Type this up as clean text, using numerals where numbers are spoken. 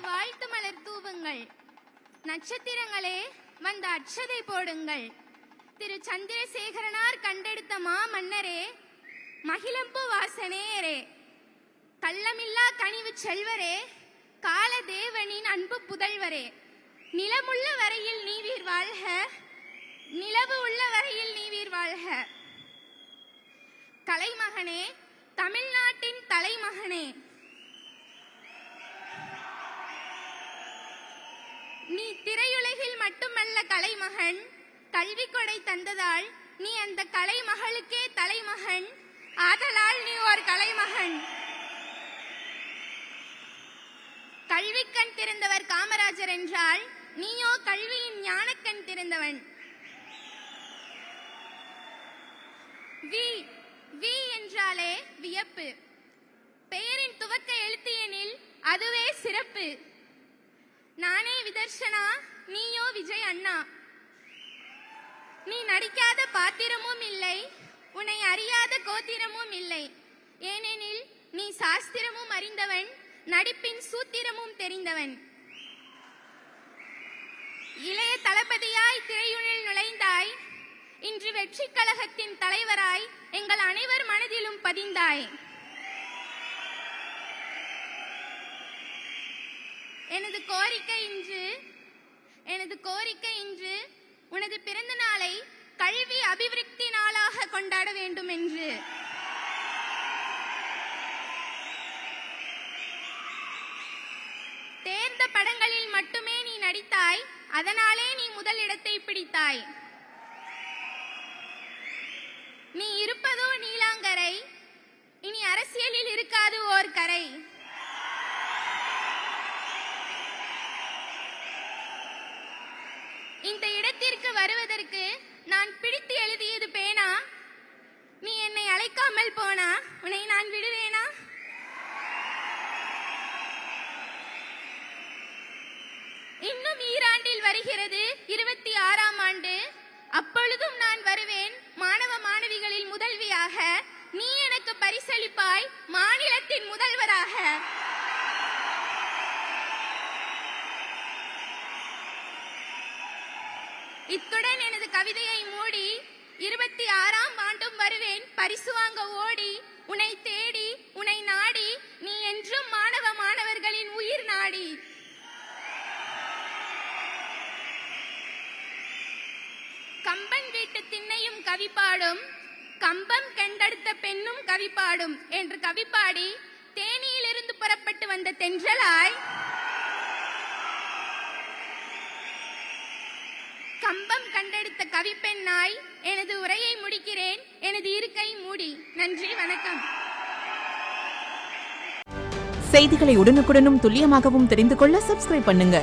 வாழ்த்து மலர் தூவுங்கள். நட்சத்திரங்களே வந்த அட்சதை போடுங்கள். திரு சந்திரசேகரனார் கண்டெடுத்த மா மன்னரே, மகிழம்பு வாசனேயரே, கள்ளமில்லா கனிவு செல்வரே, கால தேவனின் அன்பு புதல்வரே, நிலமுள்ள வரையில் நீவீர் வாழ்க, நிலவு உள்ள வரையில் நீவீர் வாழ்க. கலைமகனே, தமிழ்நாட்டின் தலைமகனே, நீ திரையுலகில் மட்டுமல்ல கலைமகன், கல்வி கொடை தந்ததால் நீ அந்த கலைமகளுக்கே தலைமகன். ஆதலால் நீ ஒரு கலைமகன். கல்விக்கண் திறந்தவர் காமராஜர் என்றால் நீயோ கல்வியின் ஞானக்கண் திறந்தவன். வி என்றாலே வியப்பு. பெயரின் துவக்க எழுத்து எனில் அதுவே சிறப்பு. நானே விதர்சனா, நீயோ விஜய் அண்ணா. நீ நடிக்காத பாத்திரமும் இல்லை, உன்னை அறியாத கோத்திரமும் இல்லை. ஏனெனில் நீ சாஸ்திரமும் அறிந்தவன், நடிப்பின் சூத்திரமும் தெரிந்தவன். இளைய தளபதியாய் திரையுழில் நுழைந்தாய். இன்று வெற்றி கழகத்தின் தலைவராய் எங்கள் அனைவர் மனதிலும் பதிந்தாய். எனது கோரிக்கை இன்று உனது பிறந்த நாளை கல்வி அபிவிருத்தி நாளாக கொண்டாட வேண்டும் என்று. தேர்ந்த படங்களில் மட்டுமே நீ நடித்தாய், அதனாலே நீ முதல் இடத்தை பிடித்தாய். நீ இருப்பதோ நீலாங்கரை, இனி அரசியலில் இருக்காது ஓர் கரை. இந்த இடத்திற்கு வருவதற்கு நான் பிடித்து எழுதியது பேனா. நீ என்னை அழைக்காமல் போனா உன்னை நான் விடுவேனா? இன்னும் ஈராண்டில் வருகிறது 26ஆம் ஆண்டு. அப்பொழுதும் நான் வருவேன் மாணவ மாணவிகளில் முதல்வியாக. நீ எனக்கு பரிசளிப்பாய் மாநிலத்தின் முதல்வராக. இத்துடன் எனது கவிதையை மூடி 26ஆம் ஆண்டும் வருவேன் பரிசு வாங்க ஓடி. உன்னை தேடி உன்னை நாடி, நீ என்றும் மாணவ மாணவர்களின் உயிர் நாடி. கம்பன் வீட்டு திண்ணையும் கவிப்பாடும், கம்பம் கண்டெடுத்த பெண்ணும் கவிப்பாடும் என்று கவிப்பாடி தேனியிலிருந்து புறப்பட்டு வந்த தென்றலாய், கம்பம் கண்டெடுத்த கவிப்பெண்ணாய் எனது உரையை முடிக்கிறேன். எனது இருக்கை மூடி. நன்றி, வணக்கம். செய்திகளை உடனுக்குடனும் துல்லியமாகவும் தெரிந்து கொள்ள சப்ஸ்கிரைப் பண்ணுங்க.